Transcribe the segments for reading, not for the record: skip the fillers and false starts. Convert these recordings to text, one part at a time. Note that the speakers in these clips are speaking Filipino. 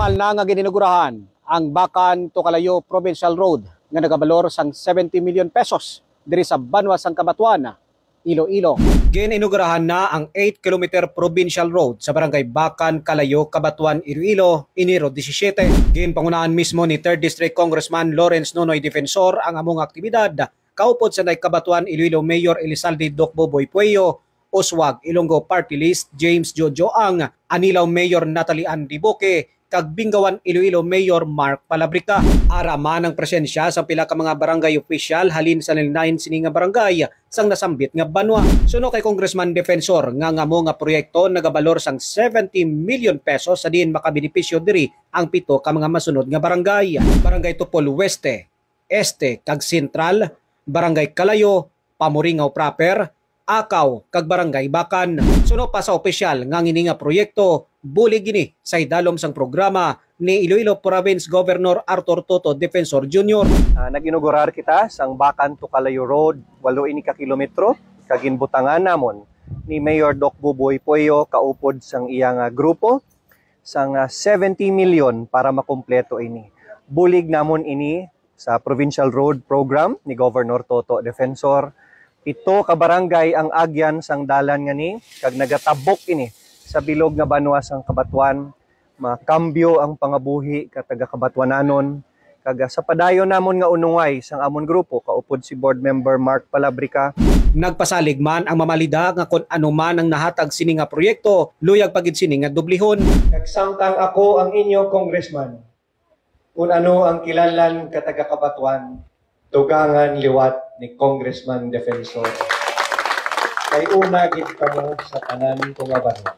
Formal na nga gininugurahan ang Bacan to Calayo Provincial Road nga nagabalor sang 70 million pesos diri sa Banwa sang Cabanatuan, Iloilo. Gininugurahan na ang 8-kilometer provincial road sa barangay Bacan, Calayo, Cabanatuan, Iloilo, Enero 17. Ginpangunahan mismo ni 3rd District Congressman Lawrence Nonoy Defensor ang among aktibidad. Kaupod sa Cabanatuan, Iloilo Mayor Elizalde Doc Boboy Pueyo, Oswag Ilonggo Party List James Jojo Ang, Anilaw Mayor Natalie Ann Diboque, kag Bingawan Iloilo Mayor Mark Palabrica. Araman ang presensya sa pila ka mga barangay official halin sa 9 sini nga barangay sang nasambit nga Banwa. Suno kay Congressman Defensor nga ngamo nga proyekto nagabalor sang 70 million pesos sa diin makabenepisyo diri ang 7 ka mga masunod nga barangay. Barangay Tupol Weste, Este kag Sentral, Barangay Calayo, Pamuringaw Proper, Akaw kag Barangay Bacan. Suno pa sa opisyal nga ngini nga proyekto, bulig gini sa idalom sang programa ni Iloilo Province Governor Arthur Toto Defensor Jr. Nag-inaugurar kita sang Bacan to Calayo Road, 8 ka kilometro, kaginbutangan namon ni Mayor Doc Boboy Pueyo kaupod sang iyang grupo sang 70 million para makumpleto ini. Bulig namon ini sa Provincial Road Program ni Governor Toto Defensor. 7 ka barangay ang agyan sang dalan nga ni kag nagatabok ini sa bilog nga Banwa sang Cabanatuan, makambyo ang pangabuhi ka taga Cabanatuananon. Kag sa padayon namon nga unungay sang amon grupo kaupod si Board Member Mark Palabrica. Nagpasalig man ang mamalida nga kung ano man ang nahatag sini nga proyekto, luyag pagid sini nga dublihon. Nagsangkang ako ang inyo congressman kung ano ang kilanlan ka taga Cabanatuan, tugangan liwat ni Congressman Defensor. Kay una gid kamo sa tanan kong Banwa.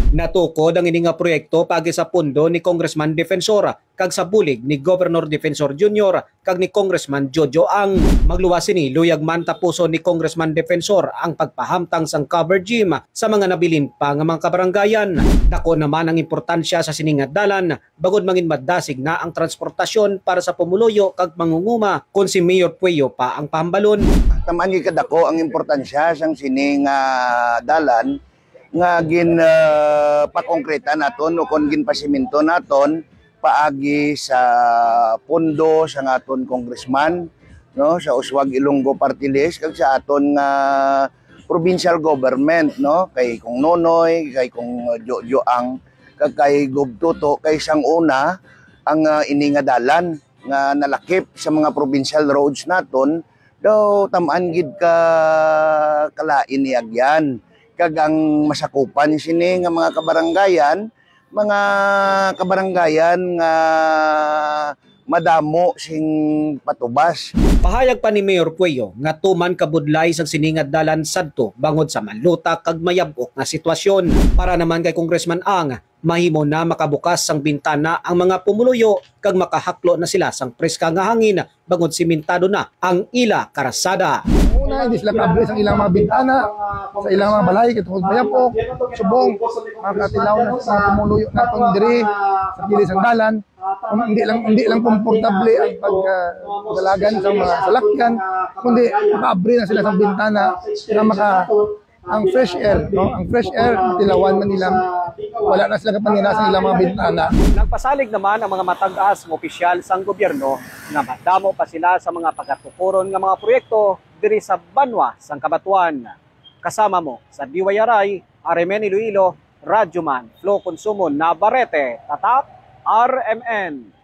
Natukod ang ini nga proyekto pagi sa pundo ni Congressman Defensor kag sa bulig ni Governor Defensor Jr. kag ni Congressman Jojo Ang. Magluwas ni luyag man tapuso ni Congressman Defensor ang pagpahamtang sang cover gym sa mga nabilin pa nga mga kabarangayan. Dako naman ang importansya sa siningat dalan bagod mangin madasig na ang transportasyon para sa pumuluyo kag mangunguma kung si Mayor Pueyo pa ang pahambalon. Tamaan gid kadako ang importansya sang sining dalan nga gin pakongkreta naton o kon gin pasiminto naton paagi sa pundo sa aton congressman, no, sa Oswag Ilonggo Party List kag sa aton nga provincial government, no, kay kung Nonoy, kay kung Jojo Ang, kag kay Gob Toto kay sang una ang ini nga dalan nga nalakip sa mga provincial roads naton daw tamaan gid ka kalain ni agyan. Kag ang masakupan sini nga mga kabaranggayan nga madamo sing patubas. Pahayag pa ni Mayor Pueyo nga tuman kabudlay sang siningad dalan sadto bangod sa malutak kag mayabok nga sitwasyon. Para naman kay Congressman Ang, mahimo na makabukas sang bintana ang mga pumuluyo kag makahaklo na sila sang preska nga hangin bangod simentado na ang ila karasada. Una, hindi sila kablis ang ilang mga bintana sa ilang mga balay, kitungod mayapok, subong, makatilaw na sa pumuluyo natong diri sa kilis ang dalan. Hindi lang komportable ang pagdalagan sa mga salakyan, kundi makaabri na sila sa bintana na ang fresh air, no? Ang fresh air, tilawan man nilang wala na sila kapangina sa ilang mga bintana. Nagpasalig naman ang mga matag-as ng opisyal sang gobyerno na madamo pa sila sa mga pagatukuron ng mga proyekto diri sa Banwa sang Cabanatuan. Kasama mo sa DYRI, RMN Iloilo, Radyoman, Flo Consumo, Navarrete, Tatak, RMN.